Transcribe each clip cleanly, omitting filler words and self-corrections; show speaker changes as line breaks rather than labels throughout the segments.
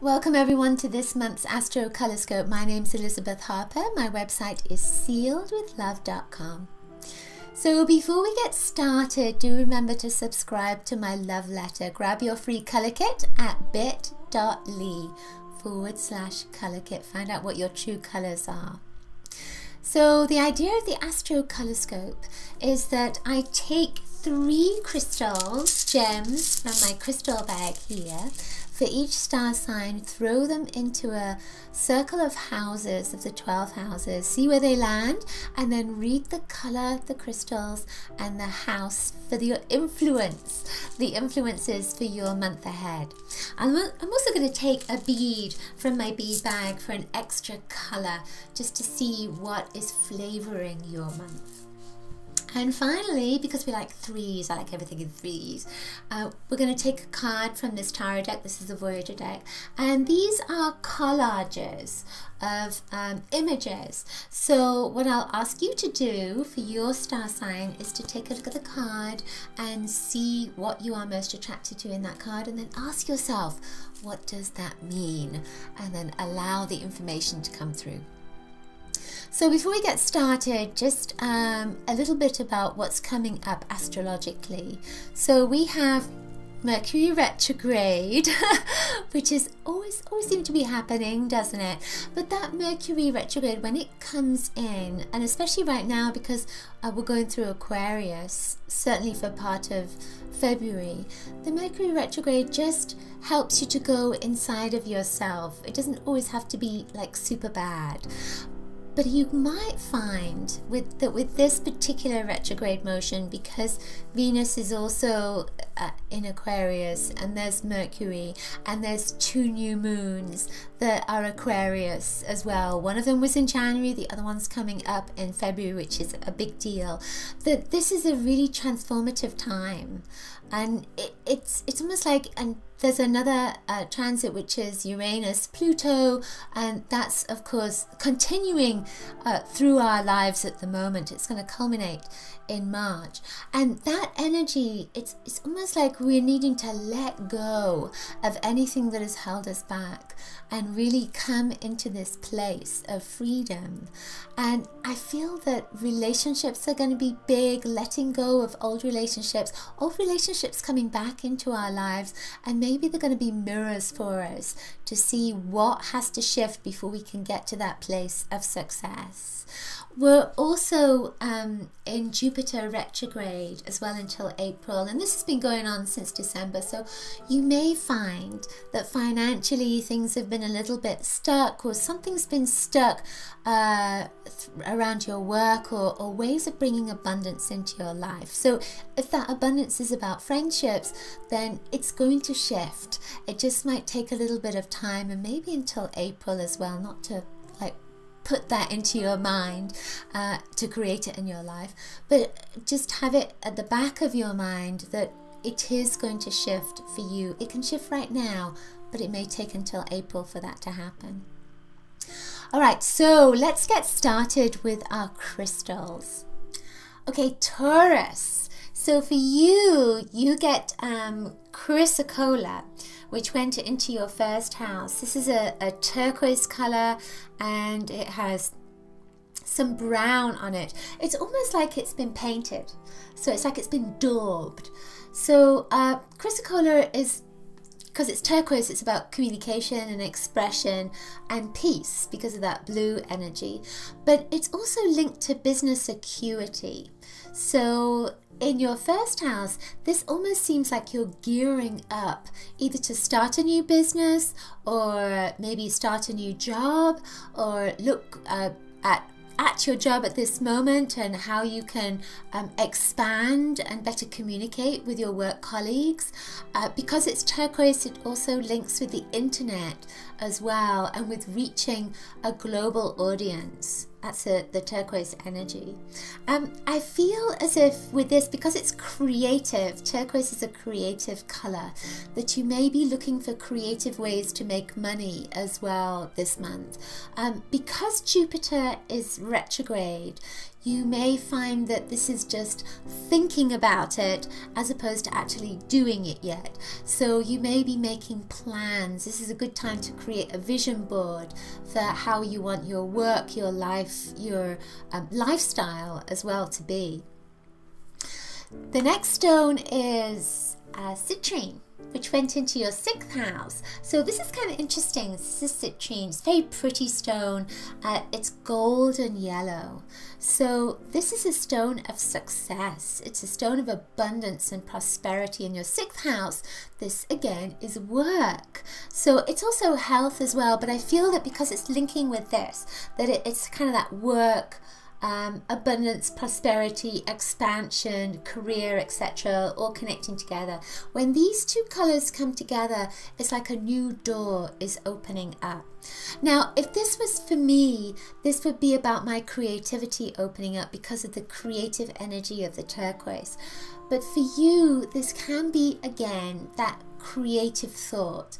Welcome everyone to this month's Astrocolorscope. My name's Elizabeth Harper. My website is sealedwithlove.com. So before we get started, do remember to subscribe to my love letter. Grab your free color kit at bit.ly/color kit. Find out what your true colors are. So the idea of the Astrocolorscope is that I take 3 crystals, gems, from my crystal bag here, for each star sign, throw them into a circle of houses, of the 12 houses, see where they land, and then read the color, the crystals, and the house for the influences for your month ahead. I'm also going to take a bead from my bead bag for an extra color, just to see what is flavoring your month. And finally, because we like threes, I like everything in threes, we're going to take a card from this tarot deck. This is the Voyager deck. And these are collages of images. So what I'll ask you to do for your star sign is to take a look at the card and see what you are most attracted to in that card, and then ask yourself, what does that mean? And then allow the information to come through. So before we get started, just a little bit about what's coming up astrologically. So we have Mercury retrograde, which is always seems to be happening, doesn't it? But that Mercury retrograde, when it comes in, and especially right now because we're going through Aquarius, certainly for part of February, the Mercury retrograde just helps you to go inside of yourself. It doesn't always have to be like super bad. But you might find with this particular retrograde motion, because Venus is also in Aquarius, and there's Mercury, and there's 2 new moons that are Aquarius as well. One of them was in January, the other one's coming up in February, which is a big deal. That this is a really transformative time, and it's almost like, and there's another transit, which is Uranus, Pluto, and that's of course continuing through our lives at the moment. It's going to culminate in March, and that energy, it's almost like we're needing to let go of anything that has held us back and really come into this place of freedom. And I feel that relationships are going to be big, letting go of old relationships coming back into our lives, and maybe they're going to be mirrors for us to see what has to shift before we can get to that place of success. We're also in Jupiter retrograde as well until April, and this has been going on since December, so you may find that financially things have been a little bit stuck, or something's been stuck around your work, or ways of bringing abundance into your life. So if that abundance is about friendships, then it's going to shift. It just might take a little bit of time, and maybe until April as well, not to like put that into your mind to create it in your life, but just have it at the back of your mind that it is going to shift for you. It can shift right now, but it may take until April for that to happen. All right, so let's get started with our crystals. Okay, Taurus. So for you, you get Chrysocolla, which went into your first house. This is a turquoise color, and it has some brown on it. It's almost like it's been painted, so it's like it's been daubed. So Chrysocolla is, because it's turquoise, it's about communication and expression and peace because of that blue energy. But it's also linked to business acuity. So in your first house, this almost seems like you're gearing up either to start a new business, or maybe start a new job, or look at your job at this moment and how you can expand and better communicate with your work colleagues. Because it's turquoise, it also links with the internet as well, and with reaching a global audience. That's the turquoise energy. I feel as if with this, because it's creative, turquoise is a creative color, that you may be looking for creative ways to make money as well this month. Because Jupiter is retrograde, you may find that this is just thinking about it as opposed to actually doing it yet. So you may be making plans. This is a good time to create a vision board for how you want your work, your life, your lifestyle as well to be. The next stone is citrine, which went into your 6th house. So this is kind of interesting. This is citrine. It's a very pretty stone. It's golden yellow. So this is a stone of success. It's a stone of abundance and prosperity in your 6th house. This again is work. So it's also health as well, but I feel that because it's linking with this, that it's kind of that work, abundance, prosperity, expansion, career, etc., all connecting together. When these two colors come together, it's like a new door is opening up. Now, if this was for me, this would be about my creativity opening up because of the creative energy of the turquoise. But for you, this can be, again, that creative thought,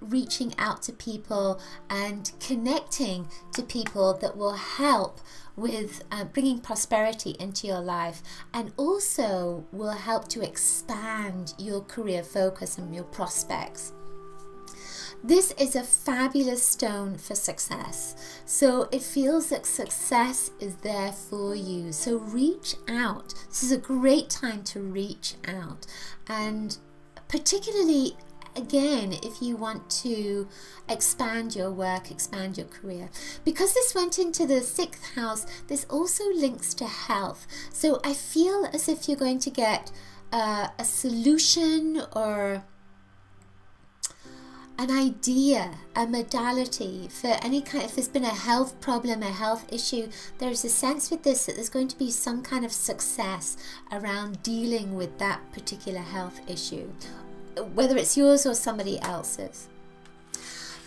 reaching out to people and connecting to people that will help with bringing prosperity into your life, and also will help to expand your career focus and your prospects. This is a fabulous stone for success. So it feels like success is there for you. So reach out. This is a great time to reach out. And particularly, again, if you want to expand your work, expand your career. Because this went into the 6th house, this also links to health. So I feel as if you're going to get a solution or an idea, a modality for any kind. If there's been a health problem, a health issue, there's a sense with this that there's going to be some kind of success around dealing with that particular health issue, whether it's yours or somebody else's.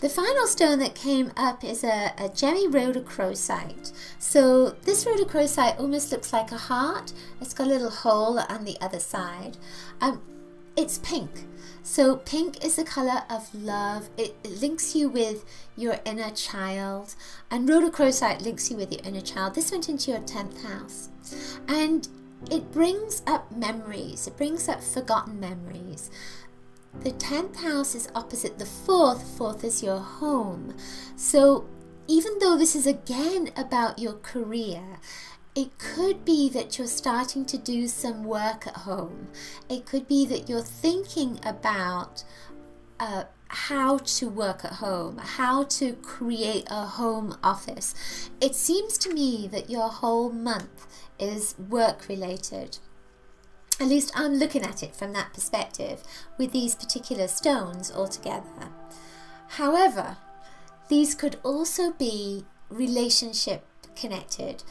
The final stone that came up is a gemi rhodochrosite. So this rhodochrosite almost looks like a heart. It's got a little hole on the other side. It's pink. So pink is the color of love. It links you with your inner child, and rhodochrosite links you with your inner child. This went into your 10th house, and it brings up memories. It brings up forgotten memories. The 10th house is opposite the 4th. 4th is your home. So even though this is again about your career, it could be that you're starting to do some work at home. It could be that you're thinking about how to work at home, how to create a home office. It seems to me that your whole month is work related. At least I'm looking at it from that perspective with these particular stones altogether. However, these could also be relationship connected.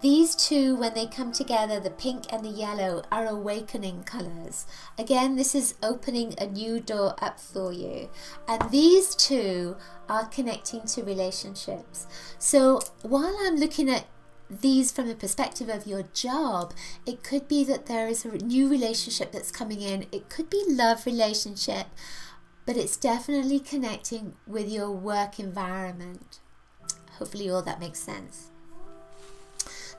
These two, when they come together, the pink and the yellow, are awakening colors. Again, this is opening a new door up for you. And these two are connecting to relationships. So while I'm looking at these from the perspective of your job, it could be that there is a new relationship that's coming in. It could be love relationship, but it's definitely connecting with your work environment. Hopefully all that makes sense.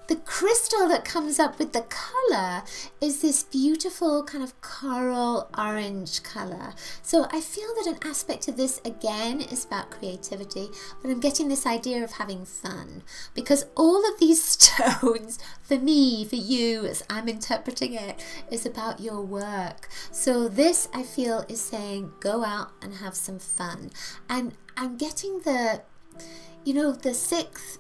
The crystal that comes up with the color is this beautiful kind of coral orange color. So I feel that an aspect of this again is about creativity, but I'm getting this idea of having fun, because all of these stones, for me, for you, as I'm interpreting it, is about your work. So this, I feel, is saying go out and have some fun. And I'm getting the, you know, the 6th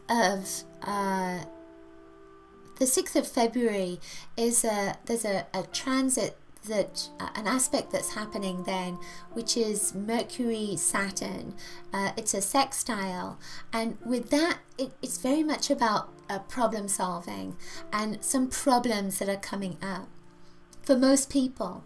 of February is there's a transit, that an aspect that's happening then, which is Mercury Saturn. It's a sextile, and with that it's very much about problem solving and some problems that are coming up for most people.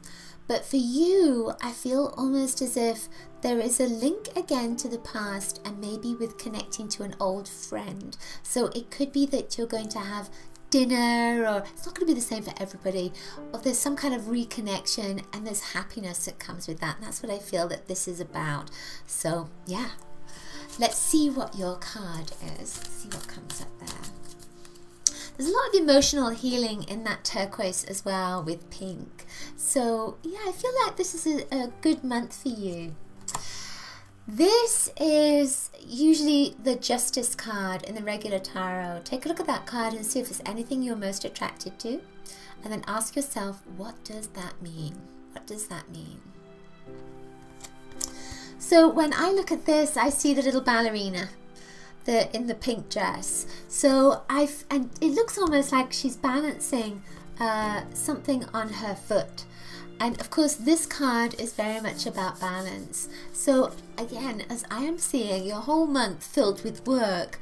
But for you, I feel almost as if there is a link again to the past, and maybe with connecting to an old friend. So it could be that you're going to have dinner, or it's not going to be the same for everybody, or there's some kind of reconnection and there's happiness that comes with that. And that's what I feel that this is about. So yeah, let's see what your card is. See what comes up there. There's a lot of emotional healing in that turquoise as well with pink. So yeah, I feel like this is a good month for you. This is usually the Justice card in the regular tarot. Take a look at that card and see if there's anything you're most attracted to. And then ask yourself, what does that mean? What does that mean? So when I look at this, I see the little ballerina in the pink dress. So and it looks almost like she's balancing something on her foot. And of course, this card is very much about balance. So again, as I am seeing your whole month filled with work,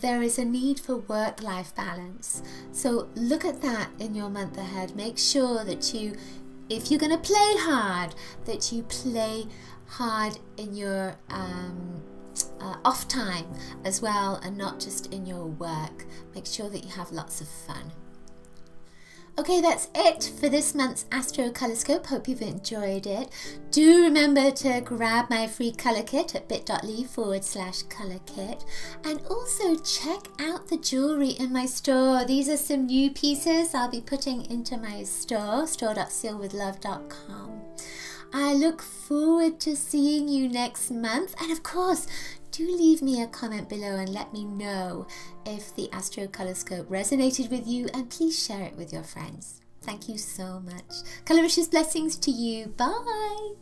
there is a need for work-life balance. So look at that in your month ahead. Make sure that you, if you're going to play hard, that you play hard in your off time as well, and not just in your work. Make sure that you have lots of fun. Okay, that's it for this month's Astrocolorscope. Hope you've enjoyed it. Do remember to grab my free colour kit at bit.ly/colour kit. And also check out the jewellery in my store. These are some new pieces I'll be putting into my store, store.sealwithlove.com. I look forward to seeing you next month. And of course, do leave me a comment below and let me know if the Astrocolorscope resonated with you, and please share it with your friends. Thank you so much. Coloricious blessings to you. Bye.